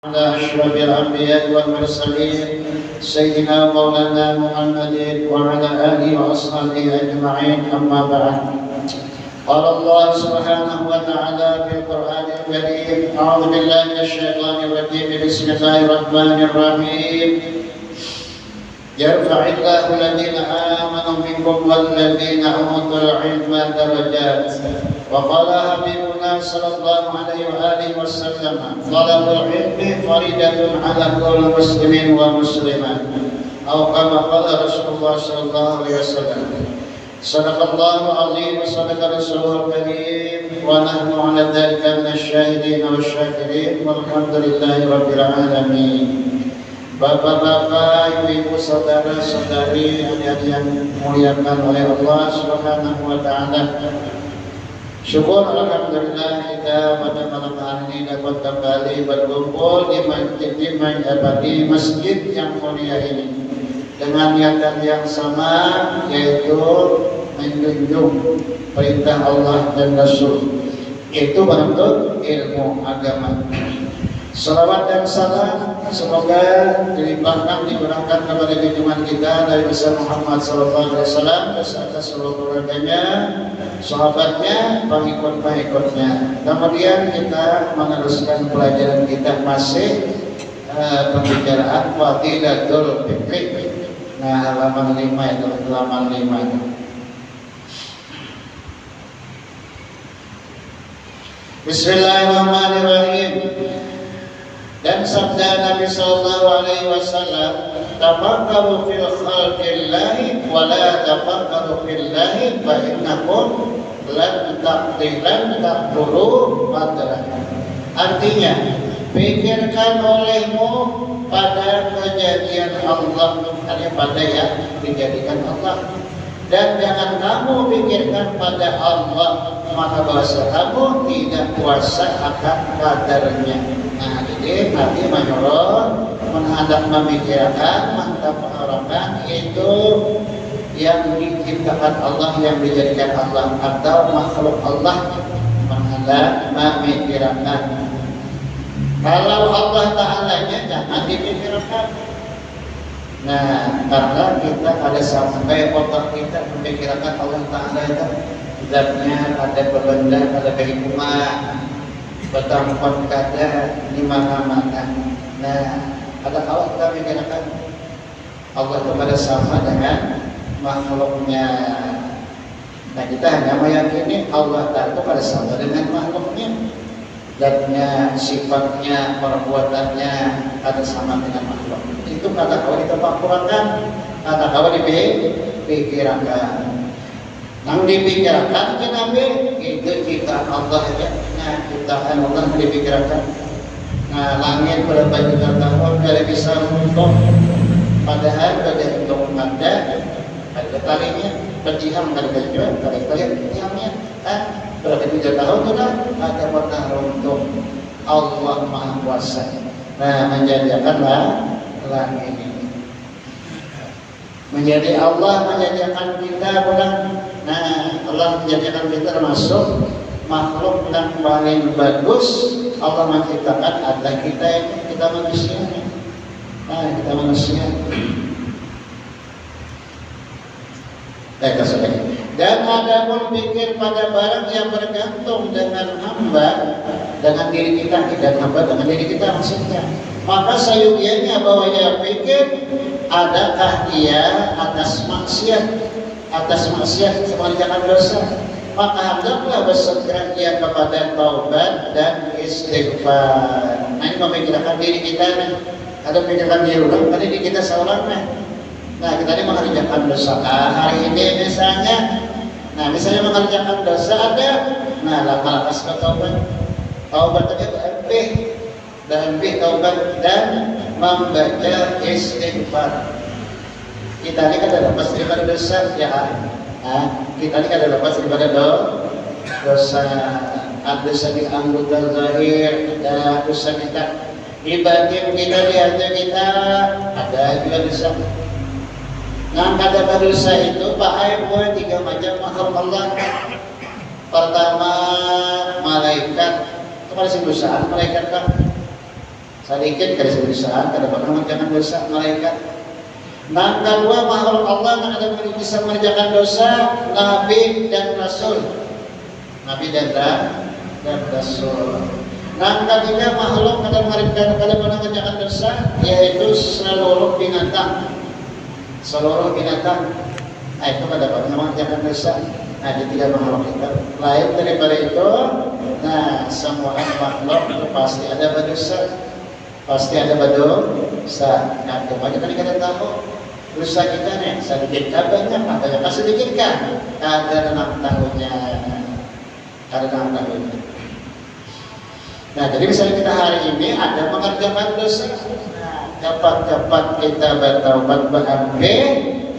على أشرف الأنبياء والمرسلين سيدنا ومولانا محمد وعلى آله وأصحابه أجمعين أما بعد. قال الله سبحانه وتعالى في القرآن الكريم: أعوذ بالله من الشيطان الرجيم، بسم الله الرحمن الرحيم. يرفع الله الذين آمنوا منكم والذين أوتوا العلم درجات. وقال حبيبنا صلى الله عليه وآله وسلم: طلب العلم فريضة على كل مسلم ومسلمة، أو كما قال رسول الله صلى الله عليه وسلم. صدق الله العظيم وصدق رسوله الكريم، ونحن على ذلك من الشاهدين والشاكرين، والحمد لله رب العالمين. Bapak-bapak, ibu-ibu, saudara-saudari, adik-adik yang dimuliakan oleh Allah Subhanahu wa taala. Syukur alhamdulillah kita pada malam hari ini dapat kembali berkumpul di masjid yang mulia ini dengan niatan yang sama, yaitu menjunjung perintah Allah dan Rasul, itu bentuk ilmu agama. Salawat dan salam semoga dilimpahkan, dikurangkan kepada junjungan kita Nabi Muhammad SAW beserta seluruh keluarganya, sahabatnya, pengikut-pengikutnya. Kemudian kita meneruskan pelajaran kita masih pembicaraan Fadilatul Fikri. Nah, halaman 5 itu, halaman 5 itu. Bismillahirrahmanirrahim. Dan sabda Nabi sallallahu alaihi wasallam, tafakkaru fil khalqillahi wa la tafakkaru fillahi fa innakum lan taqduru qadra. Artinya, pikirkan olehmu pada kejadian Allah, artinya pada yang dijadikan Allah, dan jangan kamu pikirkan pada Allah, maka bahasa kamu tidak kuasa akan kadarnya. Nah, jadi Nabi menyuruh menghadap memikirkan, mentafakkarkan itu yang diciptakan Allah, yang dijadikan Allah, atau makhluk Allah, menghadap memikirkan. Kalau Allah Ta'ala-nya jangan dipikirkan. Nah, karena kita ada sampai otak kita memikirkan Allah Ta'ala itu zatnya, ada benda, ada kehidupan, bertempat kata di mana-mana. Nah, ada kalau kita pikirkan Allah itu pada sama dengan makhluknya. Nah, kita hanya meyakini Allah Ta'ala itu pada sama dengan makhluknya. Zatnya, sifatnya, perbuatannya ada sama dengan makhluk. Itu kata kalau kita pakurakan, kata kalau dipikirkan. Yang dipikirkan kenapa? Itu ciptaan Allah ya. Nah, ciptaan Allah dipikirkan. Nah, langit berapa juta tahun dari bisa runtuh, padahal pada hitung ada talinya, berjiham ada juga, tali berjiham kan berapa juta tahun sudah ada pernah runtuh. Allah Maha Kuasa. Nah, menjadikanlah langit ini. Menjadi Allah menjadikan kita bukan. Nah, Allah menjadikan kita termasuk makhluk yang paling bagus. Allah menciptakan ada kita manusia. Nah, kita manusia. Dan ada pun pikir pada barang yang bergantung dengan hamba, dengan diri kita, tidak hamba dengan diri kita maksudnya. Maka sayugianya bahwa dia pikir adakah dia atas maksiat mengerjakan dosa, maka hendaklah bersegera dia kepada taubat dan istighfar. Nah, ini memikirkan diri kita nih. Ada memikirkan diri orang, tadi diri kita seorang nih. Nah, kita ini mengerjakan dosa. Hari ini misalnya, misalnya mengerjakan dosa ada. Nah, lakas ke taubat. Taubat itu dan taubat dan membaca istighfar. Kita ini kan ada lepas daripada dosa ya. Kita ini kan ada lepas daripada dosa. Ada dosa di anggota zahir, ada dosa kita di batin kita, di hati kita, ada juga dosa. Nah, kata dosa itu Pak buat 3 macam makhluk Allah. Pertama, malaikat. Itu pada dosa malaikat kan. Sedikit kada sebesar, kada pernah mengerjakan dosa malaikat. Nah, kedua makhluk Allah yang ada bisa mengerjakan dosa, Nabi dan Rasul. Nabi dan Rasul. Nah, ketiga makhluk yang kada mengerjakan dosa, yaitu seluruh binatang. Seluruh binatang. Nah, itu kada pernah mengerjakan dosa. Nah, di tiga makhluk itu. Lain daripada itu, nah semua makhluk itu pasti ada berdosa. Pasti ada berdosa. Nah, kemarin tadi kita tahu dosa kita nih sedikit banyak, banyak sedikit kan? Ada 6 tahunnya. Ada 6 tahunnya. Nah, jadi misalnya kita hari ini ada mengerjakan dosa. Nah, dapat kita bertaubat berambil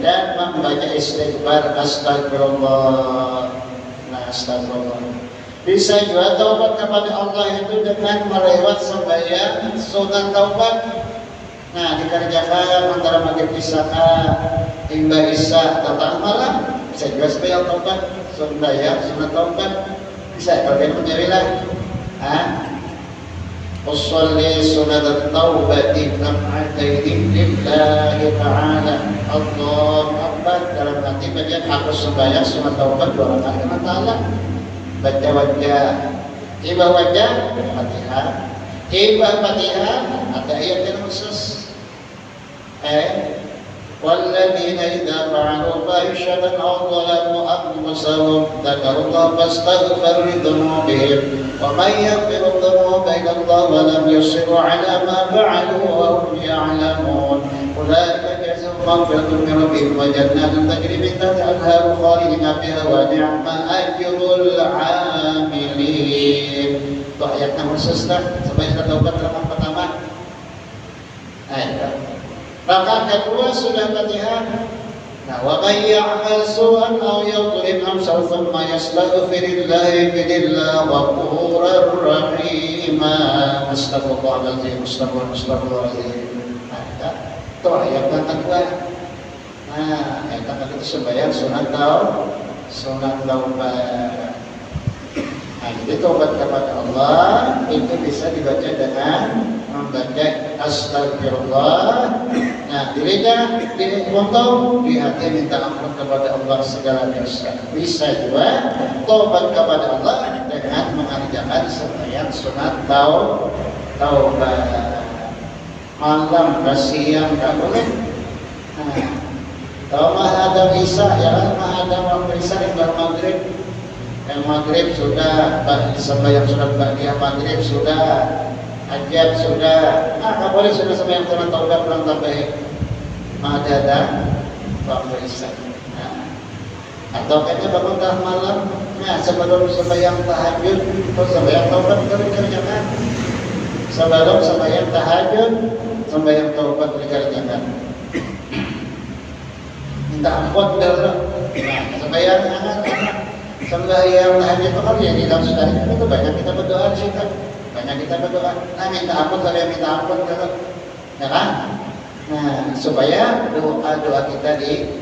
dan membaca istighfar astagfirullah. Nah, astagfirullah. Bisa juga taubat kepada Allah itu dengan melewat sembahyang sunat taubat. Nah, dikerjakan antara maghrib isya hingga isya datang malam. Bisa juga sembahyang taubat, sembahyang sunat taubat. Bisa kalau dia menjadilah. Usolli sunat taubati rak'ataini lillahi ta'ala. Allahu Akbar. Dalam hati baca aku sembahyang sunat taubat 2 rakaat dengan ta'ala. Baca wajah, tiba wajah, Fatihah, tiba Fatihah, ada ayat yang khusus. Walladzina idza fa'alu fahishatan aw dhalamu anfusahum dzakarullaha fastaghfiru lidzunubihim wa may yaghfiru dzunuba illa Allah wa lam yusirru 'ala ma fa'alu wa hum ya'lamun. Ulaika jazaohum maghfiratun min rabbihim wa jannatun tajri min tahtiha al-anharu khalidina fiha wa ni'ma ajrul 'amilin. Itu ayatnya khusus sampai kita taubat rakaat pertama. Rakaat kedua sudah Fatihah. Nah, wa may ya'mal su'an aw yadhlim nafsahu thumma yastaghfirullah yajidillahu ghafurur rahim. Astaghfirullahaladzim, astaghfirullahaladzim. Itu ayat yang kedua. Nah, ayat yang kedua itu sembahyang sunat taubat. Nah, jadi taubat kepada Allah itu bisa dibaca dengan membaca astagfirullah. Nah, di lidah, di mulut, di hati minta ampun kepada Allah segala dosa. Bisa juga taubat kepada Allah dengan mengerjakan sembahyang sunat taubat. Malam siang tak boleh. Nah, kalau ada isya ya, ada waktu isya yang maghrib. Yang maghrib sudah, sembahyang sunat ba'diyah maghrib sudah, hajat sudah. Nah, tak boleh sudah sembahyang sunat taubat pulang tabaik. Ada waktu isya. Nah, atau kayaknya bangun tengah malam. Nah, sebelum sembahyang tahajud, atau sembahyang taubat dikerjakan. Sebelum sembahyang tahajud, sembahyang taubat dikerjakan. Minta ampun dulu. Nah, sembahyang anak-anak, sembahyang tahajud itu kan ya di dalam sekali itu banyak kita berdoa di situ. Banyak kita berdoa. Nah, minta ampun sampai minta ampun dulu. Ya kan? Nah, supaya doa-doa kita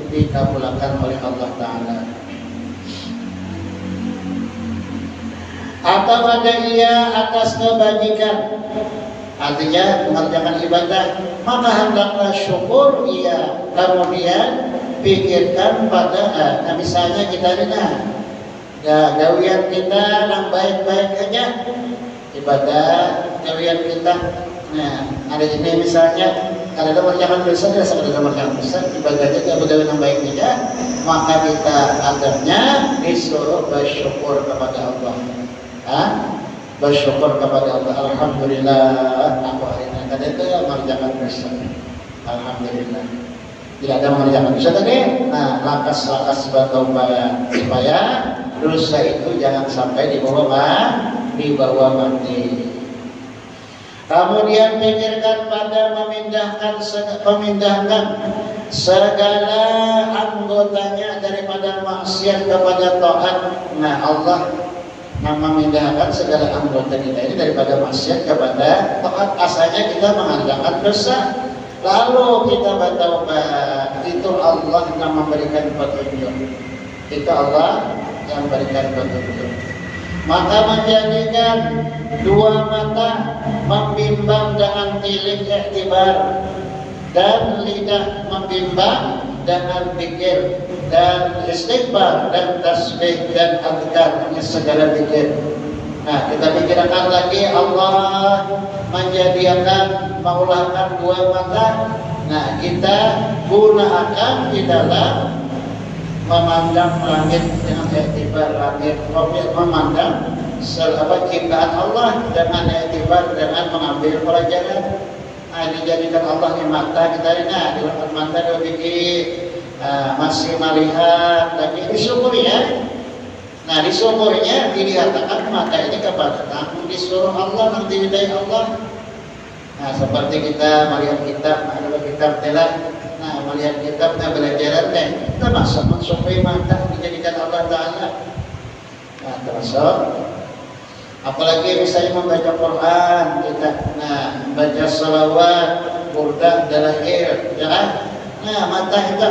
dikabulkan oleh Allah Ta'ala. Atau ada ia atas kebajikan, artinya mengerjakan ibadah, maka hendaklah syukur ia, kemudian pikirkan pada misalnya kita ini gawian kita yang baik-baik aja, ibadah gawian kita. Nah, ada ini misalnya ada mengerjakan dosa, ada mengerjakan dosa, ibadahnya tidak begawi yang baik aja, maka kita adanya disuruh bersyukur kepada Allah. Bersyukur kepada Allah. Alhamdulillah aku hari ini tadi itu ya mengerjakan dosa. Alhamdulillah tidak ada mengerjakan dosa tadi. Nah, lakas-lakas bertaubat supaya dosa itu jangan sampai dibawa mati. Kemudian pikirkan pada memindahkan segala anggotanya daripada maksiat kepada taat. Nah, Allah memindahkan segala anggota kita ini daripada maksiat kepada taat. Asalnya kita mengerjakan dosa, lalu kita bertaubat. Itu Allah yang memberikan petunjuk. Itu Allah yang memberikan petunjuk. maka menjadikan dua mata membimbang dengan tilik iktibar, dan lidah membimbang dengan pikir, dan istighfar dan tasbih dan azkar, ini segala pikir. Nah, kita pikirkan lagi Allah menjadikan maulahkan dua mata. Nah, kita gunakan di dalam memandang langit dengan iktibar langit, memandang ciptaan Allah dengan iktibar, dengan mengambil pelajaran. Nah, dijadikan Allah di mata kita. Nah, di mata dia bikin masih melihat, tapi disyukuri ya. Nah, disyukurnya dilihatkan mata ini kepada tamu, disuruh Allah, nanti didai Allah. Nah, seperti kita melihat kitab, ada kitab telah. Nah, melihat kitabnya belajaran kita masuk mensyukuri mata dijadikan Allah Ta'ala. Nah, termasuk apalagi misalnya membaca Quran kita, nah, membaca salawat, burdah, dalail, ya kan? Nah, mata kita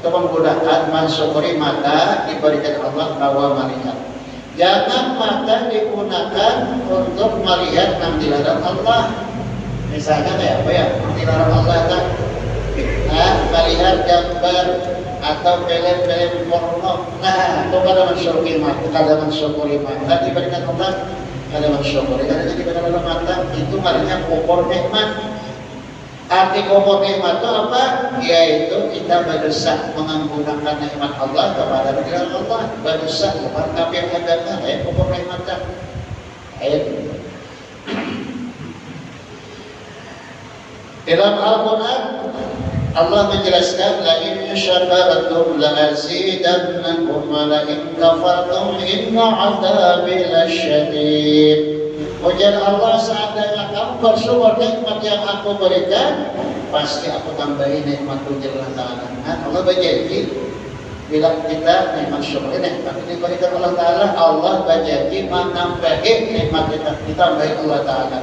menggunakan mensyukuri mata diberikan Allah bahwa melihat. Jangan mata digunakan untuk melihat yang dilarang Allah. Misalnya kayak apa ya? Dilarang Allah kan? Nah, melihat gambar atau film-film porno. Nah, itu pada mensyukuri mata, kada mensyukuri mata diberikan Allah, kada mensyukuri. Karena diberikan Allah mata itu maknanya kubur nikmat. Arti kubur nikmat itu apa? Yaitu kita berdosa menggunakan nikmat Allah kepada negara Allah. Berdosa bukan kafir agama, kubur nikmat. Dalam Al-Quran Allah menjelaskan, la in syakartum la azidannakum wa la in kafartum inna 'adzabi lasyadid. Ujar Allah, seandainya kamu bersyukur nikmat yang aku berikan, pasti aku tambahin nikmat ujar Allah Ta'ala. Nah, Allah berjanji bila kita nikmat syukur nikmat ini diberikan Allah Ta'ala, Allah berjanji menambahin nikmat kita, ditambahin Allah Ta'ala.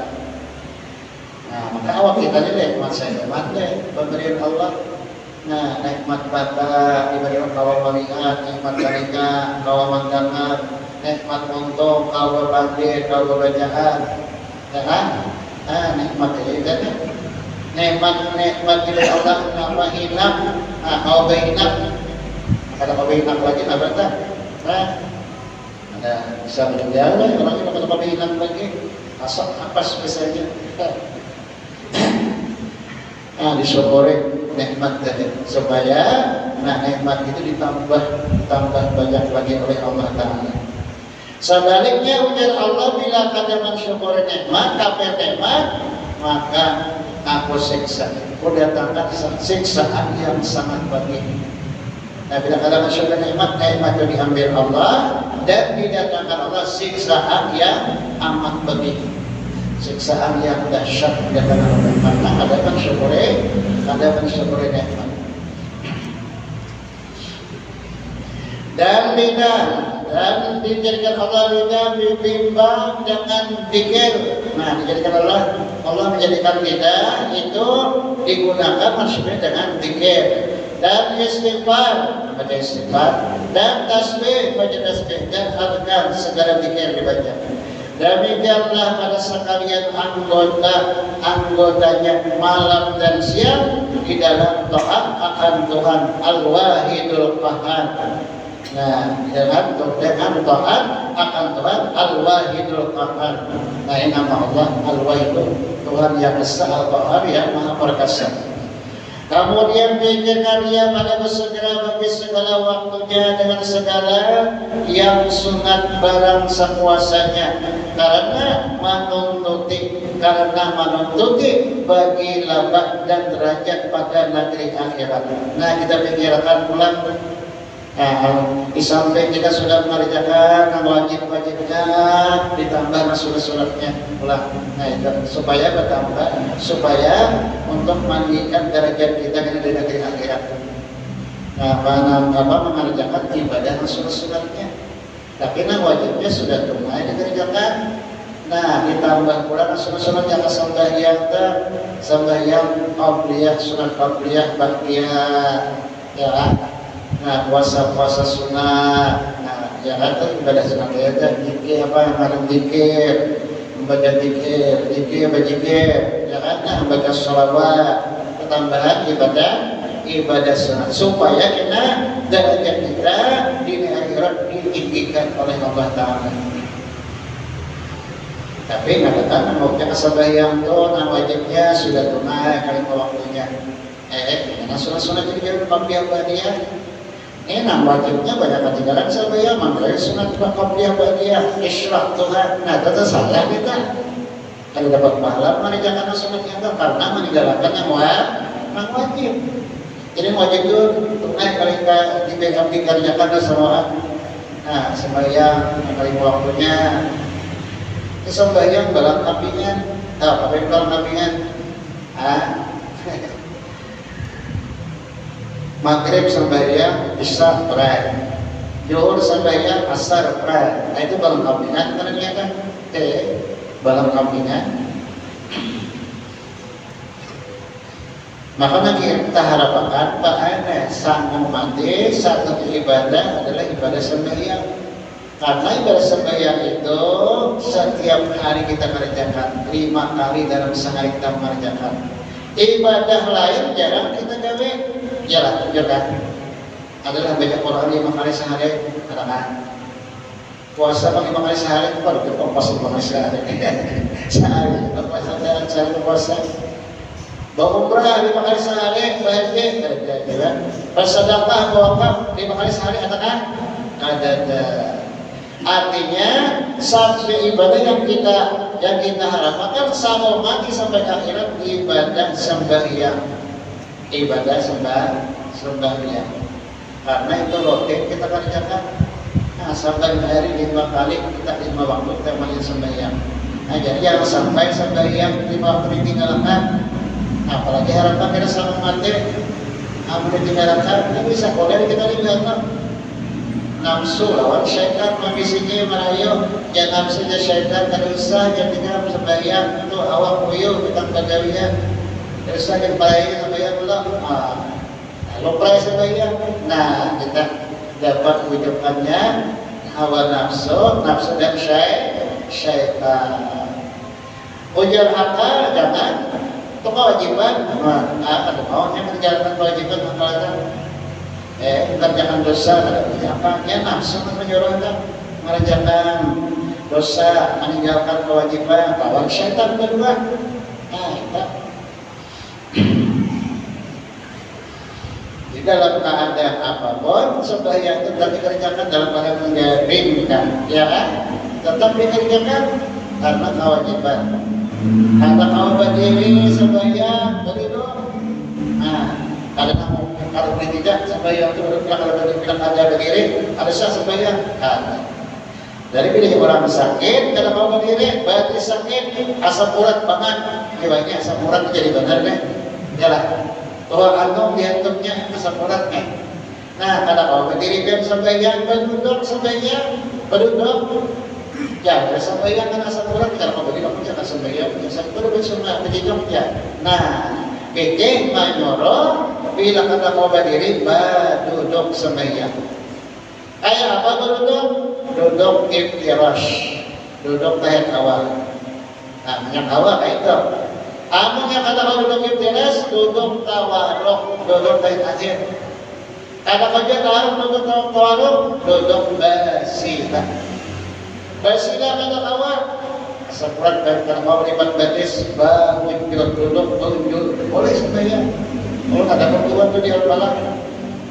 Nah, maka awak kita ini nikmat nikmat pemberian Allah. Nah, nikmat mata diberikan kawan melihat, nikmat telinga kawan mendengar, nikmat untung kawan bandir, kawan bacaan, ya kan? Nah, nikmat ini kan? Nikmat dari Allah nama hinap, kau berhinap, kalau kau berhinap lagi apa tak? Nah, ada bisa menjual lah orang yang kau berhinap lagi, asal apa spesialnya? Nah, disyukuri nikmat tadi supaya nikmat itu ditambah banyak lagi oleh Allah Ta'ala. Sebaliknya ujar Allah, bila kada mensyukuri nikmat, kafir nikmat, maka aku siksa. Aku datangkan siksaan yang sangat pedih. Nah, bila kada mensyukuri nikmat itu diambil Allah dan didatangkan Allah siksaan yang amat pedih. Siksaan yang dahsyat datang oleh Allah. Ada mensyukuri nikmat. Dan lidah, dan dijadikan Allah lidah bimbang dengan zikir. Nah, dijadikan Allah menjadikan lidah itu digunakan maksudnya dengan zikir dan istighfar, baca istighfar, dan tasbih, baca tasbih, dan azkar, segala zikir dibaca. Demikianlah pada sekalian anggotanya malam dan siang di dalam taat akan Tuhan Al-Wahidul Qahhar. Nah, dengan taat akan Tuhan Al-Wahidul Qahhar. Nah, ini nama Allah Al-Wahidul, Tuhan yang besar, Al-Qahhar yang maha perkasa. Kemudian pikirkan dia pada bersegera bagi segala waktunya dengan segala yang sunat barang sekuasanya, karena menuntuti bagi labah dan derajat pada negeri akhirat. Nah, kita pikirkan pulang. Di samping kita sudah mengerjakan wajib-wajibnya, ditambah sunat-sunatnya pulang. Nah, itu supaya bertambah, supaya untuk meninggikan derajat kita di negeri akhirat. Nah, mengerjakan ibadah sunat-sunatnya. Tapi wajibnya sudah tunai dikerjakan. Nah, ditambah pula sunat-sunat yang sembahyang qabliyah, sunat qabliyah, ba'diyah, ya. Nah, puasa sunat, nah ya kan tuh ibadah sunat ya dikir apa yang ada dikir, membaca dikir berzikir, ya kan, nah membaca sholawat, ketambahan ibadah sunat supaya kita derajat kita di akhirat ditinggikan oleh Allah Taala. Tapi katakan mau ke sembahyang tuh, nah wajibnya sudah tunai kali waktunya. Karena sunat-sunat jadi qabliyah ba'diyah. Nah wajibnya banyak ketinggalan sembahyang, makanya sunat qabliyah ba'diyah, isyraq Tuhan. Nah itu salah kita. Kalau dapat pahala mengerjakan sunat yang karena meninggalkan yang wajib. Jadi wajib itu tunai kali dikerjakan semua. Nah sembahyang kali waktunya. Sembahyang balang kambingan, apa yang balang kambingan? Maghrib sembahyang, isya pray, zuhur sembahyang, asar pray. Nah itu balang kambingan, ternyata balang kambingan. Makanya kita harapkan Pak Ane sang mati satu ibadah adalah ibadah sembahyang. Karena ibadah sembahyang itu setiap hari kita kerjakan 5 kali dalam sehari kita mengerjakan. Ibadah lain jarang kita gawe. Jalan tunjukkan. Adalah baca Quran 5 kali sehari, katakan. Puasa 5 kali sehari, pada kita puasa 5 kali sehari. Sehari puasa. Bawa umrah 5 kali sehari, bahagia, kerja. Bersedekah, wakaf 5 kali sehari, katakan. Ada. Artinya satu ibadah yang kita harapkan sama mati sampai akhirat ibadah sembahyang, karena itu rutin kita kerjakan. Nah sampai hari 5 kali kita 5 waktu kita masih sembahyang. Nah jadi jangan sampai sembahyang 5 waktu ditinggalkan. Apalagi harapan kita sama mati, apa ditinggalkan? Ini bisa boleh kita lihat. Nafsu lawan syaitan mengisinya merayu, jangan saja syaitan terusah jadinya sembahyang itu awak puyuh kita bagawian terusah yang baik sembahyang belum lupa sembahyang. Nah kita dapat ujukannya hawa nafsu dan syaitan. Ujar akal jangan itu kewajiban, ada maunya menjalankan kewajiban akal mengerjakan dosa, apa? Nafsu menyuruhkan mengerjakan dosa, meninggalkan kewajiban, lawan syaitan kedua. Nah, kita di dalam keadaan apapun sembahyang itu tetap dikerjakan dalam keadaan menjaringkan, ya kan? Tetap dikerjakan karena kewajiban. Kata kau berdiri sembahyang berdiri. Nah, kalau tidak sembahyang itu kalau ada berdiri ada sah sembahyang. Dari pilih orang sakit kalau mau berdiri berarti sakit asam urat banget jiwanya asam urat jadi benar deh jalan bahwa antum diantumnya asam uratnya. Nah kalau mau berdiri kan sembahyang berduduk sembahyang berduduk ya sembahyang kan asam urat kalau mau berdiri jangan sembahyang jangan berduduk sembahyang berduduk ya. Nah Kecing menyuruh bila kata kau berdiri duduk sembahyang. Kayak apa berduduk? Duduk iftirash, duduk tahan awal. Nah, yang awal kayak itu. Amun yang kata kau duduk iftirash, duduk tawaruk, duduk tahan akhir. Kata kerja duduk tawaruk, duduk basilah. Basilah kata awal. Seperti dan mau lipat batis bahu duduk tunjuk boleh sembahyang. Kalau ada perempuan itu di albalah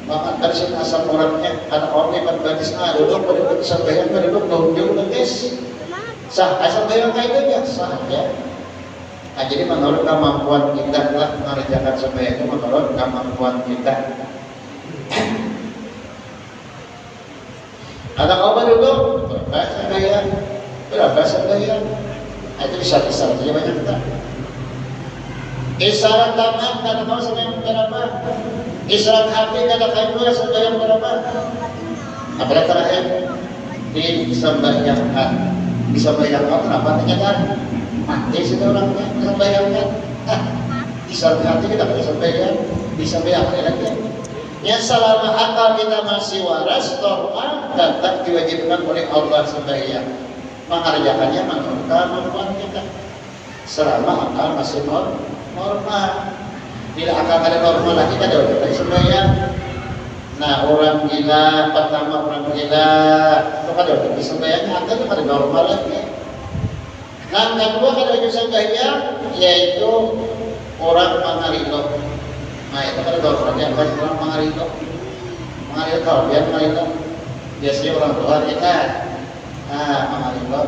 maka dari asam uratnya karena orang lipat batis duduk sembahyang duduk tunjuk batis sah sembahyang kayak itu ya sah ya. Nah, jadi menurut kemampuan kita lah mengerjakan sembahyang itu menurut kemampuan kita. Ada kau duduk berapa sembahyang itu isyarat saja banyak kita. Isyarat tangan kata kau sembahyang berapa? Isyarat hati kata kau sembahyang berapa? Apalagi terakhir di sembahyangkan, di sembahyangkan kenapa ternyata mati sudah orangnya sembahyangkan. Isyarat hati kita pada sembahyang, di sembahyangkan lagi. Ya selama akal kita masih waras, normal, tetap diwajibkan oleh Allah sembahyang. Mengerjakannya menurut kemampuan kita. Selama akal masih normal. Bila akal ada normal lagi, kita udah sembahyang. Nah, orang gila, pertama orang gila, itu kan udah sembahyang, akal itu ada normal lagi. Nah, kedua kalau itu sembahyang, yaitu orang mengarilo. Nah, itu kan normalnya, kan orang mengarilo. Mengarilo kalau dia mengarilo, biasanya orang tua kita. Nah, mengarilo.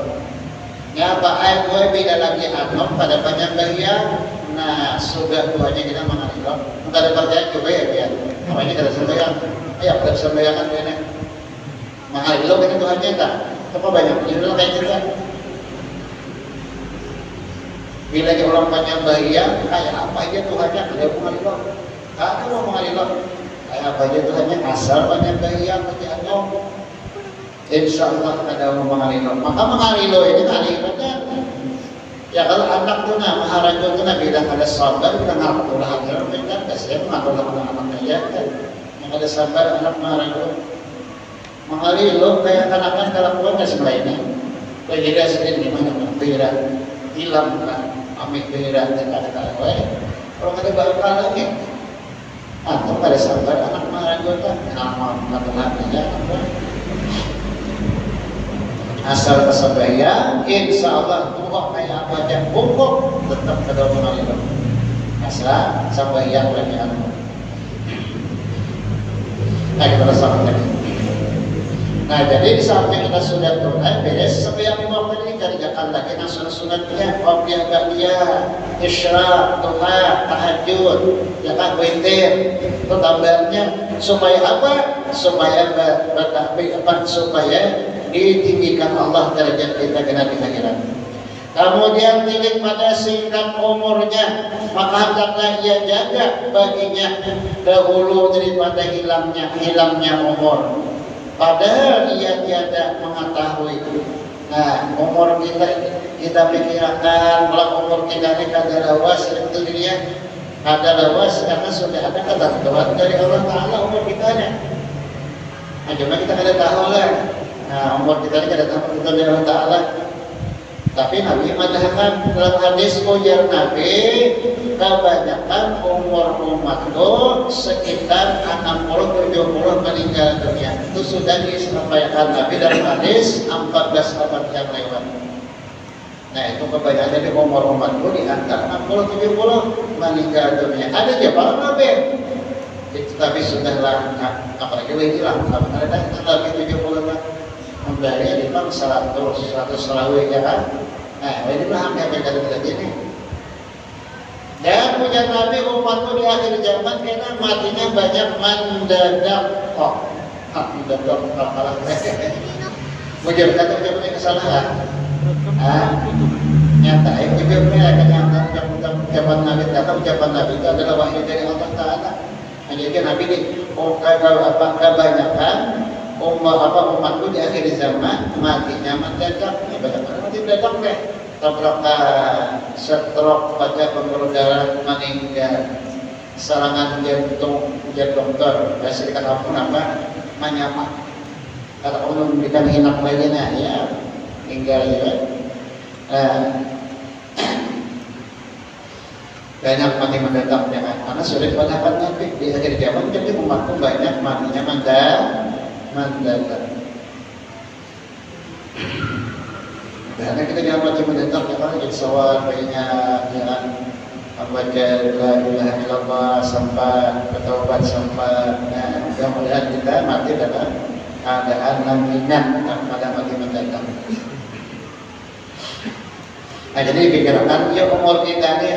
Ya, Pak, gue beda lagi anom pada banyak bagian. Nah, sudah tuanya kita mengarilo. Enggak ada percaya juga ya dia. Namanya kita sembahyang. Ayo, kita sembayangan dia nih. Mengarilo kan Tuhan kita. Apa banyak judul kayak kita. Bila orang banyak bagian, kayak apa aja Tuhannya ada mengarilo. Aku mau mengarilo. Kayak apa aja Tuhannya asal banyak bagian kerjaan dong. Insya Allah ada orang mengarilo. Maka mengarilo ini kalimatnya. Ya kalau anak tuh nah, maharaja tuh nah bilang ada sabar, bilang ngatur hadir, kan saya mengatur anak-anaknya ya kan. Yang ada sabar anak maharaja. Mengarilo kayak anak-anak kelakuan dan sebagainya. Kira sedih di mana kira hilang kan, amik kira dekat-dekat kalau ada bakal lagi. Atau pada sabar anak maharaja kan, nama ngatur hatinya apa? Asal kesembahyang, insya Allah tuh kayak apa aja pokok tetap kedua mengalir. Asal sembahyang lagi anu. Nah kita rasakan tadi. Nah jadi di samping kita sudah tunai beres sembahyang 5 waktu ini kerjakan lagi yang sunat-sunatnya, obyek dia, isyraq, duha, tahajud, ya kan witir. Itu tambahnya supaya apa? Supaya supaya ditinggikan Allah derajat kita kena di akhirat. Kemudian tinggi pada singkat umurnya, maka hendaklah ia jaga baginya dahulu daripada hilangnya umur. Padahal ia tiada mengetahui. Nah, umur kita pikirkan kalau umur kita ini kada lawas itu dia ada lawas karena sudah ada ketentuan dari Allah Taala umur kita ini. Nah, cuma kita kada tahu lah. Nah, umur kita ini kada tahu dari Allah Taala. Tapi Nabi mengatakan dalam hadis ujar Nabi, kebanyakan umur umat itu sekitar 60-70 meninggal dunia. Itu sudah disampaikan Nabi dalam hadis 14 abad yang lewat. Nah itu kebanyakan dari umur umat itu di antara 60-70 meninggal dunia. Ada aja para Nabi. Tapi sudahlah, apalagi ini lah, ada lebih 70 lah. Membeli di bang 100 rawi ya kan. Nah ini lah hampir dari ini. Dan punya Nabi umatku di akhir zaman karena matinya banyak mendadak. Mendadak apalah. Ujar kata ucapannya kesalahan. Nyata ucapannya akan ucapan Nabi kata ucapan Nabi itu adalah wahyu dari Allah Taala. Jadi Nabi ini kalau apa kebanyakan umatku di akhir zaman matinya mendadak. Ini banyak orang mati mendadak deh. Stroke pada pembuluh darah meninggal, serangan jantung dokter, biasa dikata apa menyamar. Kata orang memberikan hinak lagi nah ya tinggal ya. Banyak mati mendadak ya kan, karena sudah kebanyakan Nabi di akhir zaman jadi umatku banyak matinya mendadak. Karena kita jangan mati mendadak ya kan, jadi sawah banyak jangan membaca la ilaha illallah sampai bertaubat sampai mudah-mudahan kita mati dalam keadaan laminat pada mati mendadak. Nah jadi pikirkan ya umur kita ini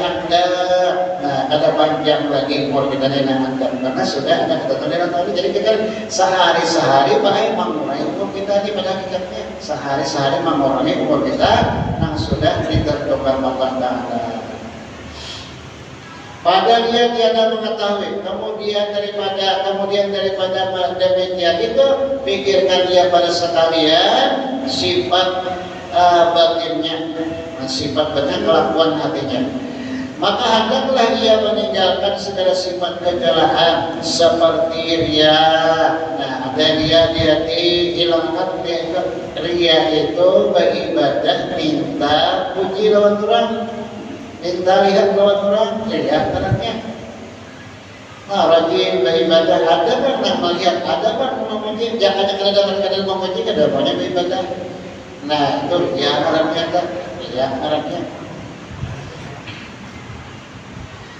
ada panjang lagi umur kita ini karena sudah ada ketentuan tadi. Jadi kita sehari-hari baik mengurangi umur kita ini pada hakikatnya sehari-hari mengurangi umur kita yang sudah ditentukan Allah Taala. Padahal dia tiada mengetahui. Kemudian daripada demikian itu pikirkan dia pada sekalian sifat batinnya, sifat batin kelakuan hatinya. Maka hendaklah ia meninggalkan segala sifat kecelaan seperti ria. Nah, ada ria di hati, hilangkan ria itu beribadah minta puji lawan orang, minta lihat lawan orang, lihat anaknya. Nah, rajin beribadah ada kan yang melihat, ada kan memuji, jangan kadang-kadang memuji, kadang-kadang beribadah. Nah, itu ria Arabnya kan, ria Arabnya.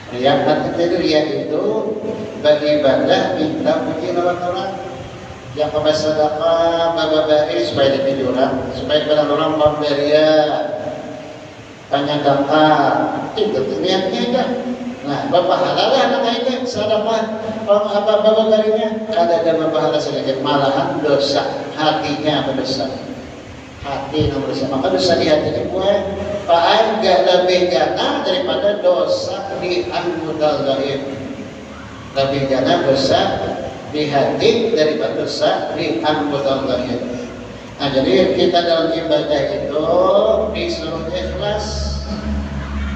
Ria itu beribadah minta puji lawan orang. Yang pada sedekah bababari supaya dipilih orang, supaya kadang orang pemberia tanya dangkal itu niatnya kan. Nah, berpahala lah anak itu sedekah bababarinya kada ada berpahala sedikit, malahan dosa hatinya berdosa. Hati yang berdosa, maka dosa di hati ini buat agak lebih jana daripada dosa di anggota zahir. Lebih jana dosa di hati daripada dosa di anggota zahir. Nah, jadi kita dalam ibadah itu disuruh ikhlas.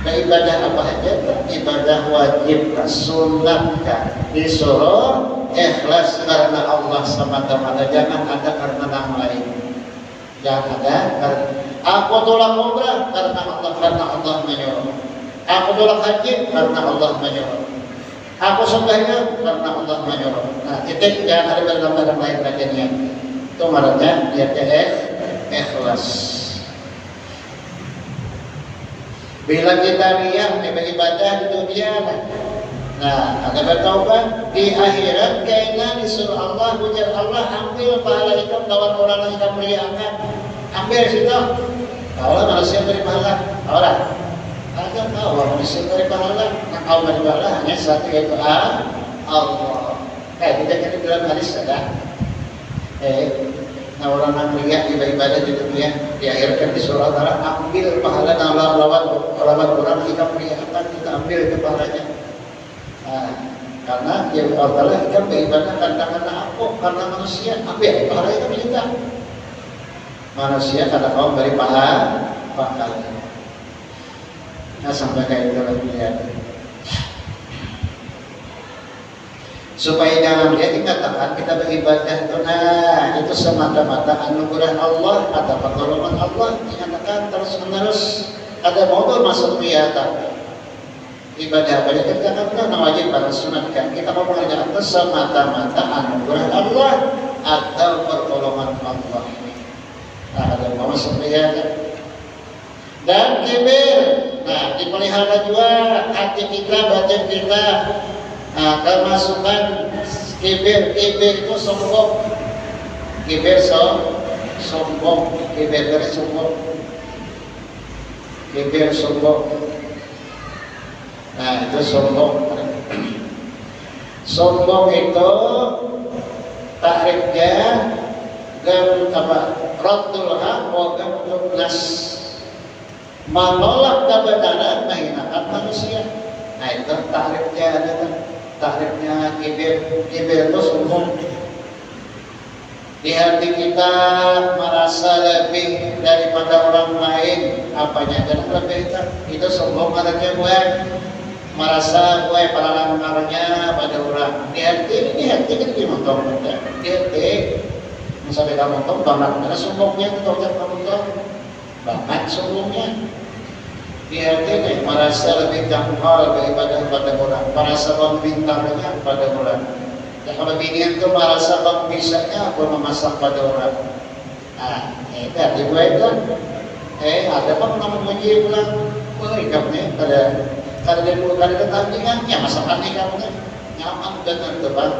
Nah, ibadah apa aja? Ibadah wajib, sunat, disuruh ikhlas karena Allah semata-mata, jangan ada karena orang lain. Jangan ada karena aku tolak umrah karena Allah menyuruh. Aku tolak haji karena Allah menyuruh. Aku sembahyang karena Allah menyuruh. Nah, itu jangan ada barang-barang lain lainnya. Itu marahnya dia ikhlas. Bila kita riya beribadah di dunia, nah, ada bertaubat di akhirat kainan disuruh Allah, ujar Allah, ambil pahala itu kawan orang yang kamu riakan, ambil situ. Kalau manusia beri pahala, orang ada tahu manusia beri pahala, nah kau beri pahala hanya satu, yaitu Allah. Kita kan dalam hadis ada, nah orang yang riak ibadah di dunia, di akhirat disuruh Allah ambil pahala lawan orang yang kamu riakan, kita ambil itu pahalanya. Nah, karena ya Allah ikan beribadah karena aku, karena manusia, apa ya pahala itu minta manusia karena kaum beri pahala. Nah, sampai kayak itu lagi ya. Supaya jangan dia dikatakan kita beribadah itu, nah itu semata-mata anugerah Allah atau pertolongan Allah, dikatakan terus-menerus ada modal masuk riata. Ibadah pada kita kan wajib pada sunat kan, kita mau mengerjakan itu semata-mata anugerah Allah atau pertolongan Allah. Nah, ada mau sembahyang dan kibir. Nah, dipelihara juga hati kita, batin kita. Nah, termasukkan kibir itu sombong. Kibir sombong, kibir dari sombong. Kibir sombong. Nah, itu sombong. Sombong itu takrifnya raddul haq wa gamdun nas, menolak kebenaran, menghinakan manusia. Nah, itu takrifnya ada kan. Takrifnya kibir itu sombong. Di hati kita merasa lebih daripada orang lain, apanya dan lebih itu sombong anaknya gue. Merasa gue paralangarnya pada orang. Di hati kan dimotong, di hati misalnya kamu motong banget, karena sombongnya itu kamu motong banget sombongnya. Di hati merasa lebih jangkau daripada pada orang, merasa pembintangannya pada orang. Ya, kalau binian itu merasa bisanya aku memasak pada orang. Nah, itu hati gue itu. Ada apa kamu muji pulang? Ikamnya kada tandingan, ya masakan ikamnya nyaman dengan tepat.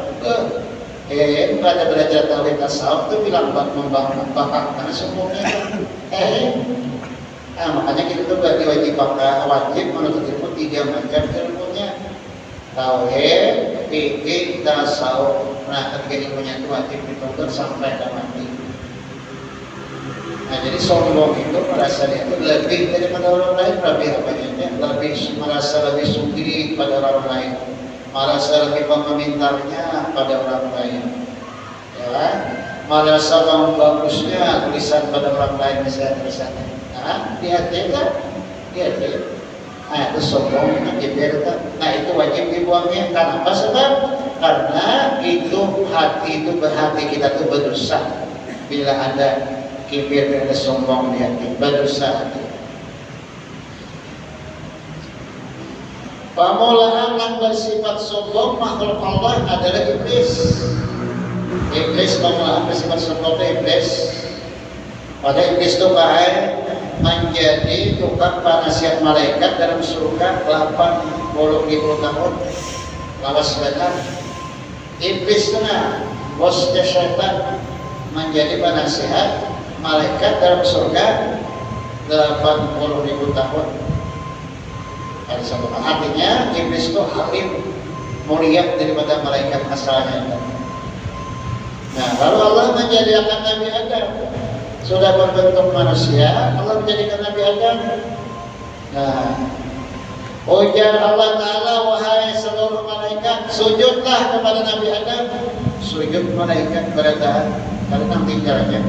Pada belajar tauhid tasawuf itu bilang membangun karena semuanya. Nah, makanya kita tuh berarti wajib menuntut ilmu 3 macam ilmunya. Tauhid, fikih, tasawuf. Nah, ketiga ilmunya itu wajib dituntut sampai mati. Nah, jadi sombong itu merasa dia itu lebih daripada orang lain, lebih merasa lebih sugih pada orang lain, merasa lebih pemintarnya pada orang lain, ya, merasa bagusnya tulisan pada orang lain misalnya tulisannya. Nah, dia Nah itu sombong, kibir. Nah itu wajib dibuangnya. Kenapa? Sebab karena itu hati itu berhati kita tuh berdosa. Bila ada kibir dan sombong di hati, berdosa hati. Pamulaan yang bersifat sombong makhluk Allah adalah iblis. Iblis pamulaan bersifat sombong itu iblis. Pada iblis itu bahaya menjadi tukang penasihat malaikat dalam surga 80.000 tahun. Lawas benar. Iblis itu bosnya syaitan menjadi penasihat malaikat dalam surga 80.000 tahun. Ada satu artinya iblis itu halim mulia daripada malaikat asalnya. Nah, lalu Allah menjadikan Nabi Adam sudah berbentuk manusia, Allah menjadikan Nabi Adam. Nah, ujar Allah Ta'ala, wahai seluruh malaikat, sujudlah kepada Nabi Adam. Sujud malaikat berada karena tinggalnya.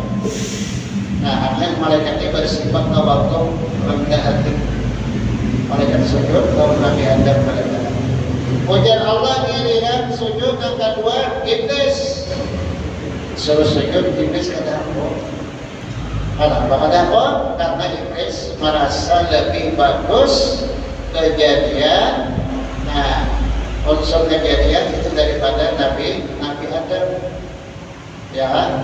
Nah, artinya malaikatnya bersifat tawadhu, rendah hati. Malaikat sujud kepada Nabi Adam berada. Ujar Allah giliran sujud yang kedua, iblis. Suruh sujud, iblis kata Kenapa? Karena iblis merasa lebih bagus kejadian. Nah, unsur kejadian itu daripada Nabi Adam. Ya kan?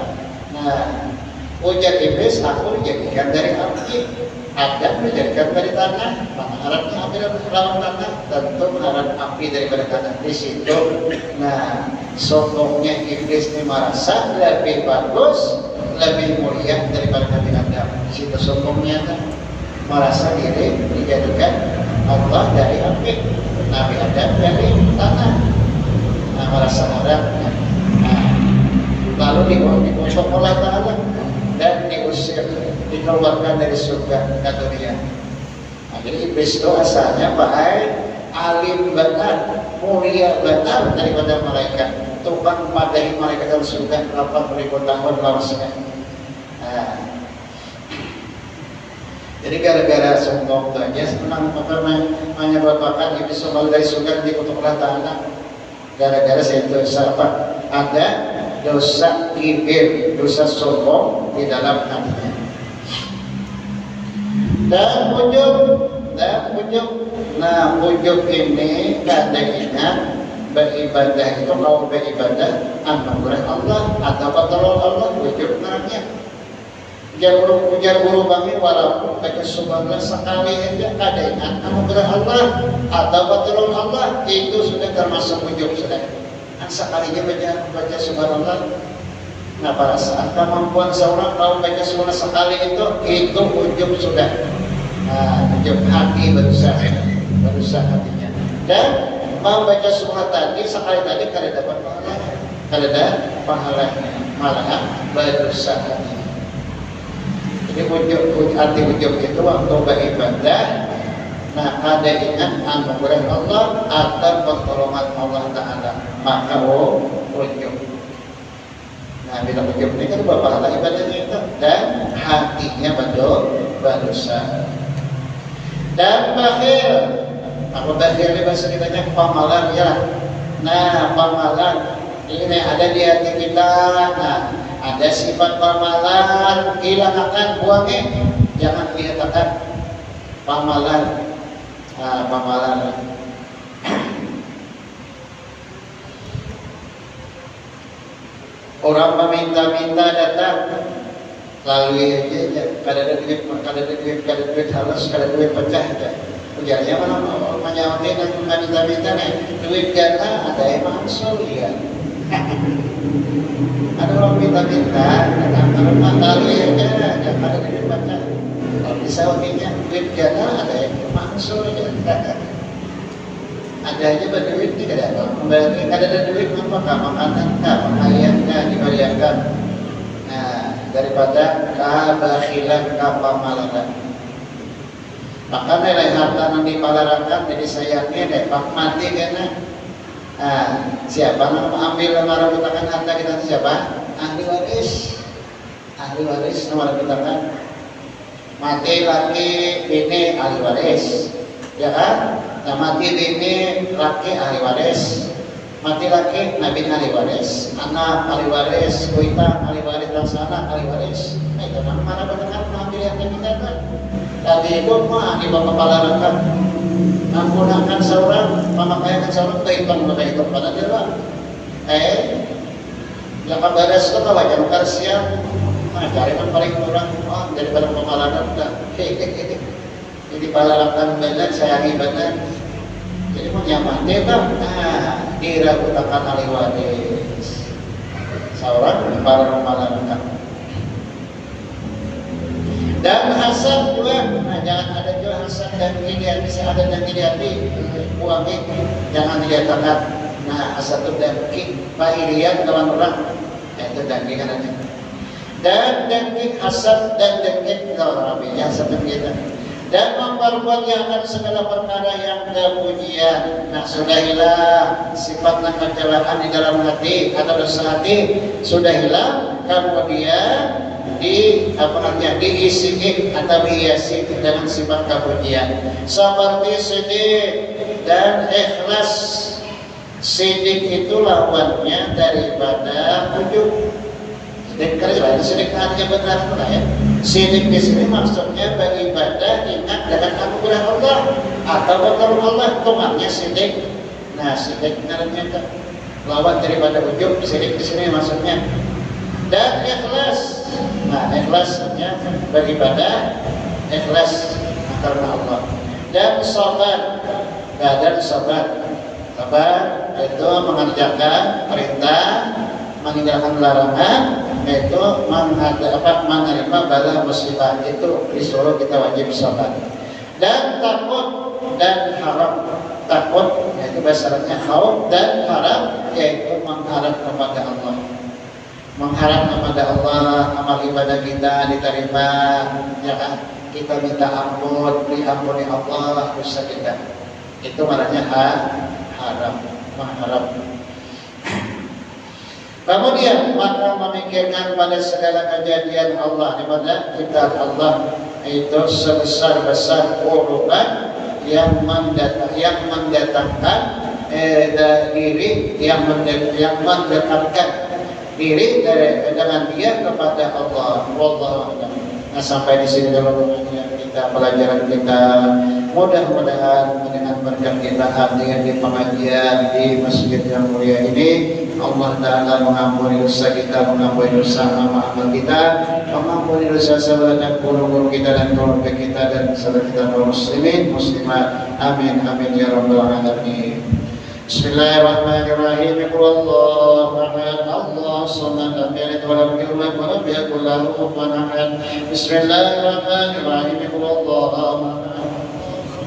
Nah, ujar iblis, aku dijadikan dari api, Adam dijadikan dari tanah. Mana harapnya api dan lawan tanah? Tentu harap api daripada tanah. Di situ, nah, sombongnya iblis ini merasa lebih bagus, lebih mulia daripada Nabi Adam. Di situ sombongnya kan merasa diri dijadikan Allah dari api, Nabi Adam dari tanah. Nah, merasa harap. Nah, lalu dikutuk oleh Allah dan diusir, dikeluarkan dari surga dan dunia. Nah, jadi iblis itu asalnya baik, alim benar, mulia benar daripada malaikat. Tukang padahi malaikat dalam surga 80.000 tahun lawasnya. Nah, jadi gara-gara sombong aja senang menyebabkan iblis sombong dari surga dikutuk oleh Ta'ala. Gara-gara saya dosa apa? Ada dosa kibir, dosa sombong di dalam hatinya. Dan ujub. Nah, ujub ini katanya beribadah itu kalau beribadah anugerah Allah atau pertolongan Allah, ujub namanya. Ujar guru kami walaupun baca subhanallah sekali aja keadaan anugerah Allah atau pertolongan Allah itu sudah termasuk ujub sudah. Sekalinya baca subhanallah. Nah, pada saat kemampuan seorang kalau baca subhanallah sekali itu ujub sudah. Nah, ujub hati berusaha hatinya. Dan membaca subhanallah tadi sekali tadi kada dapat pahala, kada ada pahalanya, malah berusaha hati. Jadi arti ujub itu waktu beribadah. Nah, ada ingat anugerah Allah atau pertolongan Allah Ta'ala, maka ujub. Nah, bila ujub ini kan pahala ibadahnya itu dan hatinya berusaha. Dan bakhil, apa bakhil ini bahasa kitanya pamalan ya. Nah, pamalan ini ada di hati kita. Nah, ada sifat pamalan, hilangkan, buangnya, jangan dikatakan pamalan. Nah, pamalan. Orang meminta-minta datang, lalui aja, kada ada duit halus, kada duit pecah aja. Ujarnya mana menyawatin dan minta-minta nih, duit gana ada emang ya. Ada orang minta-minta, kalau lalui aja, jangan ada duit pecah. Kalau bisa wakilnya duit gana ada emang aja. Ada aja berduit ini kada ada duit apa makanan pakaian dibayarkan. Nah, daripada kabakhilan kapamalan. Maka nilai harta yang dipalarakan jadi sayangnya deh pak mati kena. Nah, siapa yang mengambil marabutakan harta kita siapa? Ahli waris nomor kita kan. Mati lagi ini ahli waris. ya kan? Nah, mati ini laki ahli waris, mati laki nabi ahli waris, anak ahli waris, kuita ahli waris, laksana ahli waris. Nah, itu mana benar mengambil yang kita kan? Tadi itu mah di bapak palarakan, ampunakan seorang, pemakaian seorang kehitung itu pada dia lah. Yang beres itu kalau wajar karsian, nah cari yang paling kurang, daripada pemalaran dah. Jadi palarakan benar, sayangi benar. Jadi mau nyaman dia kan, diragukan ahli waris. Seorang para pemalaran. Dan hasad juga, nah jangan ada juga hasad dan iri yang bisa ada dan tidak dibuangi, jangan dikatakan. Nah hasad itu dengki, irian kawan orang, itu dengki kan ada. Dan dengki hasad dan dengki kalau Arabinya seperti itu. Dan memperbuat yang akan segala perkara yang kepujian. Nah sudah hilang sifatnya kecelakaan di dalam hati atau dosa hati sudah hilang, kemudian diisi atau dihiasi dengan sifat kepujian seperti sidik dan ikhlas. Sidik itu lawannya daripada ujub. Sidik artinya benar pula ya. Sidik di sini maksudnya beribadah ingat dengan anugerah Allah atau pertolongan Allah, itu maknanya sidik. Nah sidik artinya lawan daripada ujub. Sidik di sini maksudnya. Dan ikhlas, nah ikhlasnya beribadah, ikhlas karena Allah. Dan sabar, dan sabar itu mengerjakan perintah, meninggalkan larangan, yaitu menerima bala musibah, itu disuruh kita wajib sabar. Dan takut dan harap, takut yaitu bahasanya khauf, dan harap yaitu mengharap kepada Allah. Mengharap kepada Allah amal ibadah kita diterima, ya kan? Kita minta ampun, diampuni Allah dosa kita. Itu maknanya harap, mengharap. Kemudian maka memikirkan pada segala kejadian Allah di mana kita Allah itu sebesar-besar urutan yang mendatangkan diri yang mendekatkan diri dengan dia kepada Allah. Wallahu a'lam. Nah sampai di sini dulu kita pelajaran kita. Mudah-mudahan dengan berkat kita hadir di pengajian di masjid yang mulia ini, Allah Ta'ala mengampuni dosa kita, mengampuni dosa amal kita, mengampuni dosa saudara guru-guru kita dan keluarga kita dan saudara kita kaum muslimin muslimat. Amin amin ya rabbal alamin. Bismillahirrahmanirrahim. Allahu ahad, Allahu samad, lam yalid wa lam yulad wa lam yakul lahu kufuwan ahad. Bismillahirrahmanirrahim. Allahu ahad,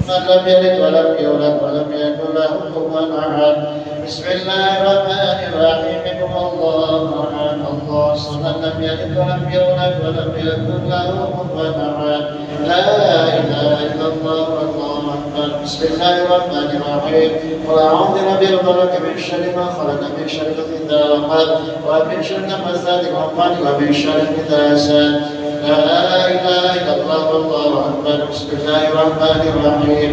lam yalid wa lam yulad wa lam yakul lahu kufuwan ahad. Bismillahirrahmanirrahim. Allahu ahad, Allahu samad, lam yalid wa lam yulad wa lam yakul lahu kufuwan ahad. La ilaha illallah wallahu akbar. Bismillahirrahmanirrahim. Qul a'udzu birabbil falaq min syarri ma khalaq, min syarri ghasiqin idza waqab, wa min syarri nafasati fil 'uqad, wa min syarri hasadin. La ilaha illallah wallahu akbar. Bismillahirrahmanirrahim.